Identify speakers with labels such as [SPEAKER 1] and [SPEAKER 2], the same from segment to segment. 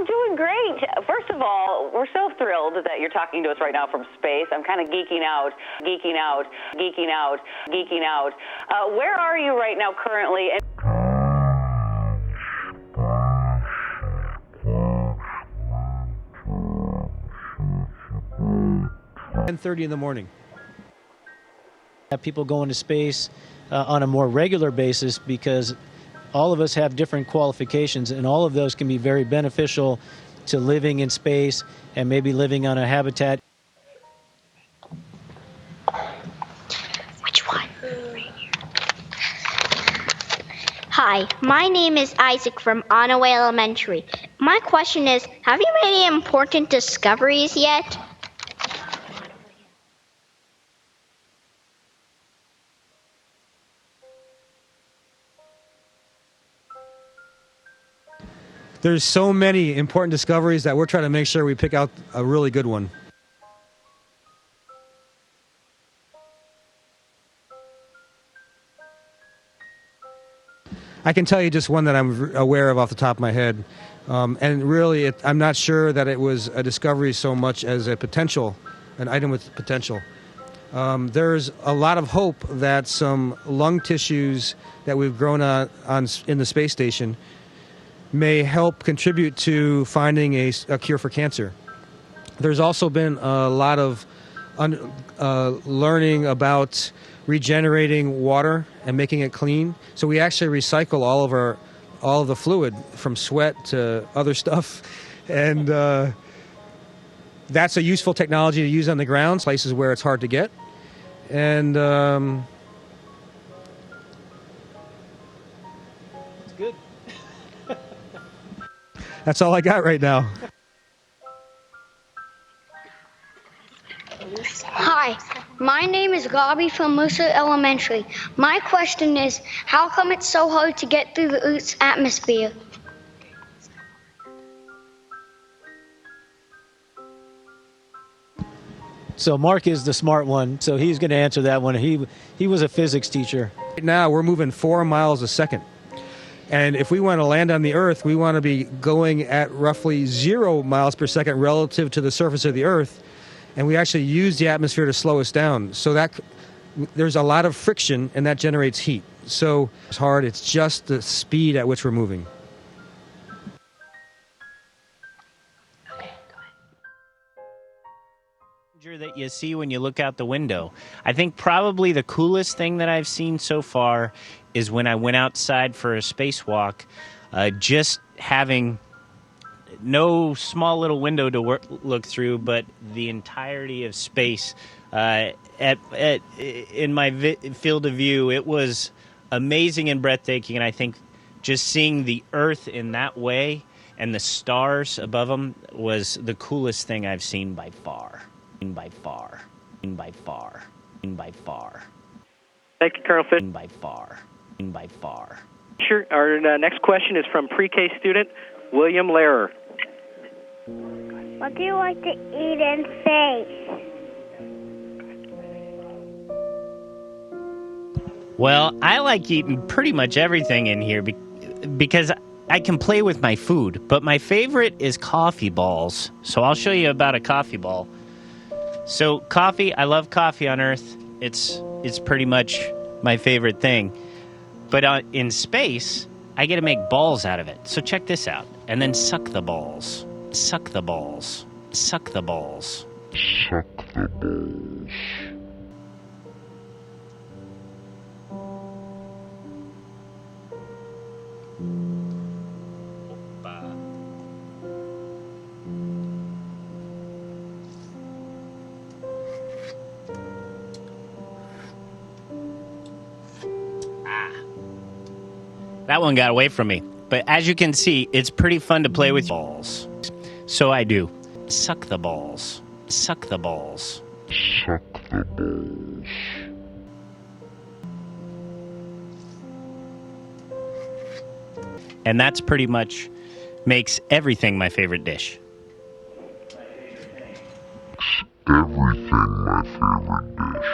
[SPEAKER 1] I'm doing great. First of all, we're so thrilled that you're talking to us right now from space. I'm kind of geeking out. Where are you right now currently?
[SPEAKER 2] 10:30 in the morning. Have people go into space on a more regular basis because all of us have different qualifications, and all of those can be very beneficial to living in space and maybe living on a habitat.
[SPEAKER 3] Which one? Hi, my name is Isaac from Onaway Elementary. My question is, have you made any important discoveries yet?
[SPEAKER 4] There's so many important discoveries that we're trying to make sure we pick out a really good one. I can tell you just one that I'm aware of off the top of my head. And really, I'm not sure that it was a discovery so much as a potential, an item with potential. There's a lot of hope that some lung tissues that we've grown on in the space station may help contribute to finding a cure for cancer. There's also been a lot of learning about regenerating water and making it clean. So we actually recycle all of the fluid from sweat to other stuff, and that's a useful technology to use on the ground, places where it's hard to get. And
[SPEAKER 2] It's good.
[SPEAKER 4] that's all I got right now.
[SPEAKER 3] Hi, my name is Gabi from Musa Elementary. My question is, how come it's so hard to get through the Earth's atmosphere?
[SPEAKER 2] So Mark is the smart one, so he's going to answer that one. He was a physics teacher.
[SPEAKER 4] Right now, we're moving 4 miles a second. And if we want to land on the Earth, we want to be going at roughly 0 miles per second relative to the surface of the Earth. And we actually use the atmosphere to slow us down. So that there's a lot of friction, and that generates heat. So it's hard. It's just the speed at which we're moving.
[SPEAKER 5] That you see when you look out the window. I think probably the coolest thing that I've seen so far is when I went outside for a spacewalk, just having no small little window to look through, but the entirety of space in my field of view. It was amazing and breathtaking, and I think just seeing the Earth in that way and the stars above them was the coolest thing I've seen by far. By far.
[SPEAKER 6] Thank you, Colonel Fish.
[SPEAKER 5] By far.
[SPEAKER 6] Sure. Our next question is from pre-K student William Lehrer.
[SPEAKER 7] What do you like to eat in space?
[SPEAKER 5] Well, I like eating pretty much everything in here because I can play with my food, but my favorite is coffee balls. So I'll show you about a coffee ball. So coffee, I love coffee on Earth. It's pretty much my favorite thing. But in space, I get to make balls out of it. So check this out. And then suck the balls. Suck the balls. Suck the balls.
[SPEAKER 8] Suck the balls.
[SPEAKER 5] That one got away from me. But as you can see, it's pretty fun to play with balls. So I do. Suck the balls. Suck the balls.
[SPEAKER 8] Suck the balls.
[SPEAKER 5] And that's pretty much makes everything my favorite dish.
[SPEAKER 8] Everything my favorite dish.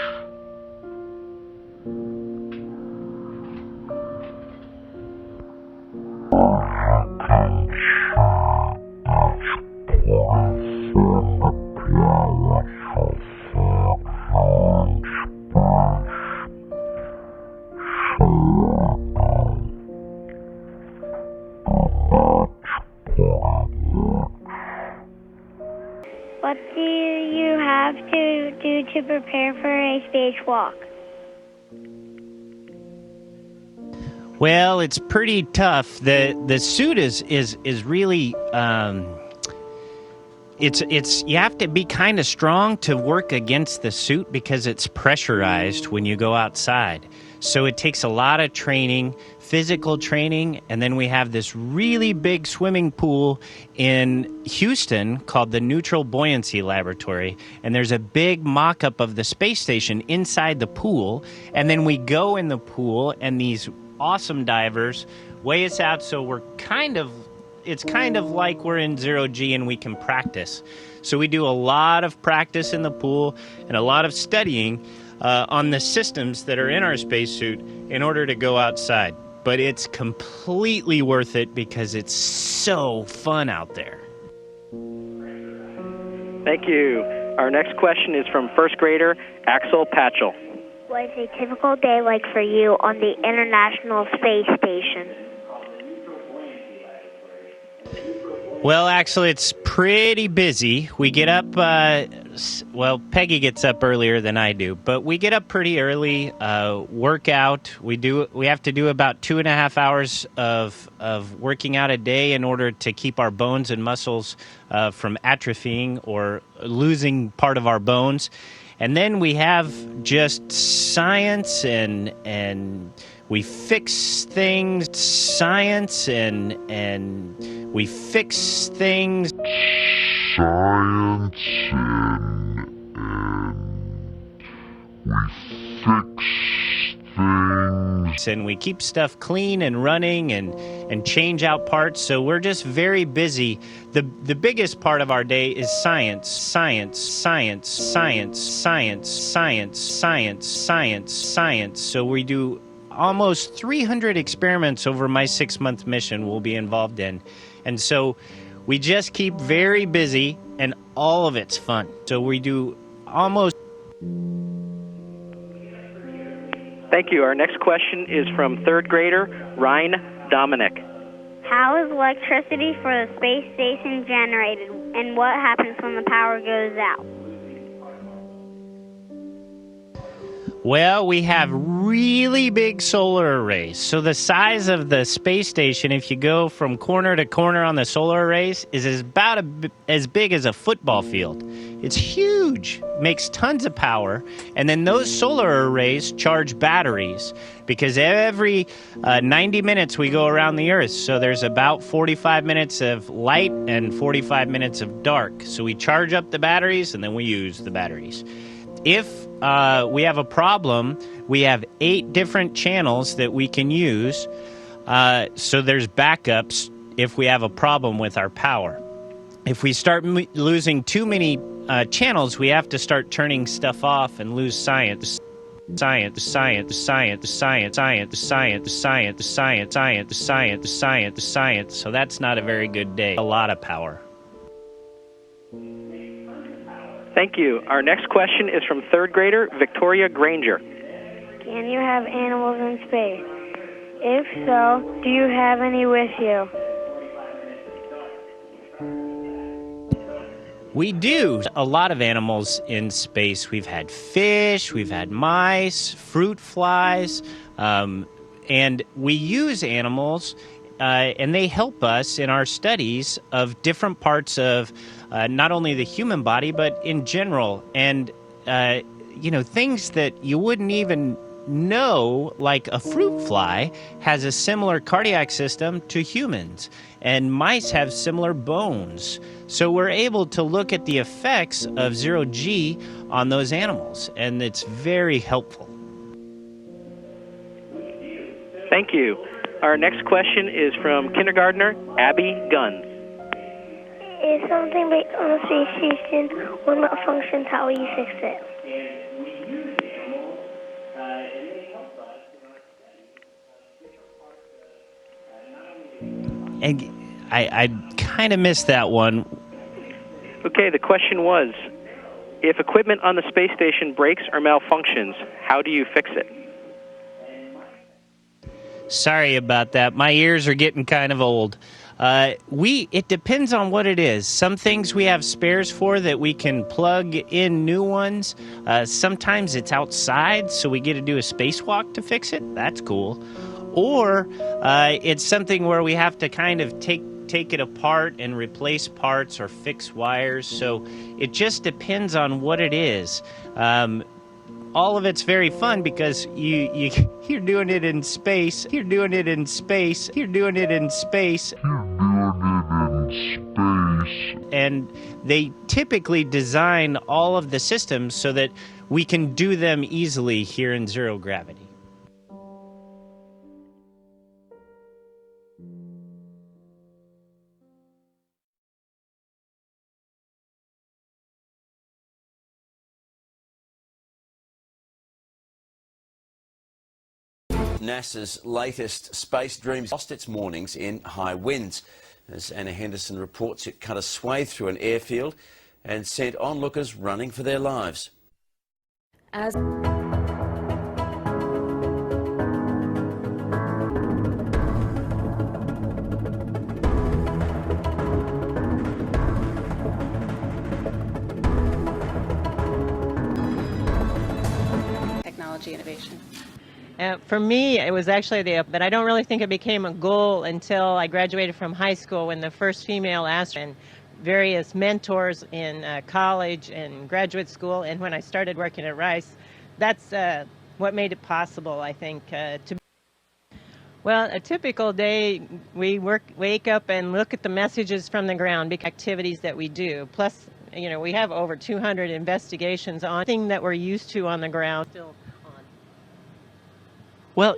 [SPEAKER 7] What do you have to do to prepare for a spacewalk?
[SPEAKER 5] Well, it's pretty tough. The suit is really it's you have to be kind of strong to work against the suit because it's pressurized when you go outside. So it takes a lot of training, physical training, and then we have this really big swimming pool in Houston called the Neutral Buoyancy Laboratory, and there's a big mock-up of the space station inside the pool, and then we go in the pool, and these awesome divers weigh us out, so it's kind of like we're in 0G and we can practice. So we do a lot of practice in the pool and a lot of studying on the systems that are in our spacesuit in order to go outside. But it's completely worth it because it's so fun out there.
[SPEAKER 6] Thank you. Our next question is from first grader Axel Patchell.
[SPEAKER 7] What is a typical day like for you on the International Space Station?
[SPEAKER 5] Well, actually, it's pretty busy. We get up, Peggy gets up earlier than I do, but we get up pretty early, work out. We have to do about 2.5 hours of working out a day in order to keep our bones and muscles from atrophying or losing part of our bones. And then we have just science and we fix things, science and we fix things.
[SPEAKER 8] Science and we fix things.
[SPEAKER 5] And we keep stuff clean and running and change out parts. So we're just very busy. The biggest part of our day is science. So we do almost 300 experiments over my 6-month mission we'll be involved in. And so we just keep very busy, and all of it's fun. So we do almost...
[SPEAKER 6] Thank you. Our next question is from third grader Ryan Dominic.
[SPEAKER 7] How is electricity for the space station generated, and what happens when the power goes out?
[SPEAKER 5] Well, we have really big solar arrays. So the size of the space station, if you go from corner to corner on the solar arrays, is about as big as a football field. It's huge, makes tons of power. And then those solar arrays charge batteries because every 90 minutes we go around the Earth. So there's about 45 minutes of light and 45 minutes of dark. So we charge up the batteries and then we use the batteries. If we have a problem, we have 8 different channels that we can use. So there's backups if we have a problem with our power. If we start losing too many channels, we have to start turning stuff off and lose science. Science. So that's not a very good day. A lot of power.
[SPEAKER 6] Thank you. Our next question is from third grader Victoria Granger.
[SPEAKER 7] Can you have animals in space? If so, do you have any with you?
[SPEAKER 5] We do. A lot of animals in space. We've had fish, we've had mice, fruit flies, and we use animals, and they help us in our studies of different parts of not only the human body, but in general. And, things that you wouldn't even know, like a fruit fly has a similar cardiac system to humans, and mice have similar bones. So we're able to look at the effects of 0G on those animals, and it's very helpful.
[SPEAKER 6] Thank you. Our next question is from kindergartner Abby Gunn.
[SPEAKER 7] If something breaks on the space station or malfunctions, how will you fix it?
[SPEAKER 5] And I kind of missed that one.
[SPEAKER 6] Okay, the question was, if equipment on the space station breaks or malfunctions, how do you fix it?
[SPEAKER 5] Sorry about that. My ears are getting kind of old. It depends on what it is. Some things we have spares for that we can plug in new ones. Sometimes it's outside, so we get to do a spacewalk to fix it. That's cool. Or it's something where we have to kind of take it apart and replace parts or fix wires. So it just depends on what it is. All of it's very fun because you're doing it in space. You're doing it in space. You're doing it in space. And they typically design all of the systems so that we can do them easily here in zero gravity.
[SPEAKER 9] NASA's latest space dream lost its mornings in high winds. As Anna Henderson reports, it cut a swathe through an airfield and sent onlookers running for their lives.
[SPEAKER 10] As
[SPEAKER 11] technology innovation.
[SPEAKER 12] For me, it was actually but I don't really think it became a goal until I graduated from high school when the first female astronaut, and various mentors in college and graduate school, and when I started working at Rice. That's what made it possible, I think, Well, a typical day, we wake up and look at the messages from the ground, big activities that we do. Plus, we have over 200 investigations on thing that we're used to on the ground. Still on.
[SPEAKER 5] Well,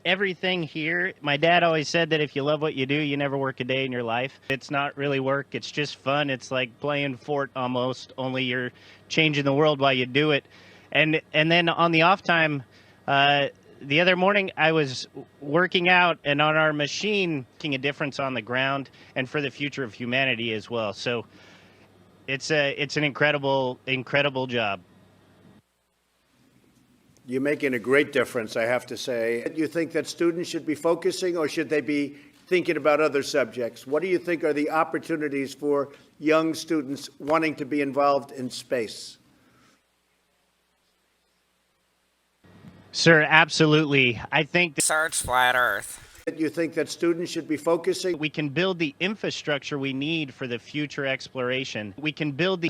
[SPEAKER 5] everything here, my dad always said that if you love what you do, you never work a day in your life. It's not really work, it's just fun. It's like playing Fort almost, only you're changing the world while you do it. And then on the off time, the other morning I was working out and on our machine, making a difference on the ground and for the future of humanity as well. So it's an incredible job.
[SPEAKER 13] You're making a great difference, I have to say. Do you think that students should be focusing, or should they be thinking about other subjects? What do you think are the opportunities for young students wanting to be involved in space?
[SPEAKER 5] Sir, absolutely. I think
[SPEAKER 14] research flat Earth.
[SPEAKER 13] You think that students should be focusing?
[SPEAKER 5] We can build the infrastructure we need for the future exploration. We can build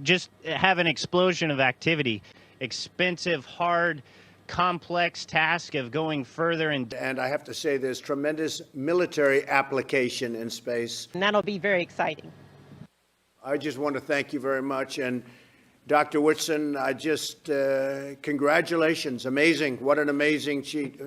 [SPEAKER 5] just have an explosion of activity. Expensive, hard, complex task of going further. And
[SPEAKER 13] I have to say there's tremendous military application in space.
[SPEAKER 12] And that'll be very exciting.
[SPEAKER 13] I just want to thank you very much. And Dr. Whitson, congratulations. Amazing. What an amazing sheet.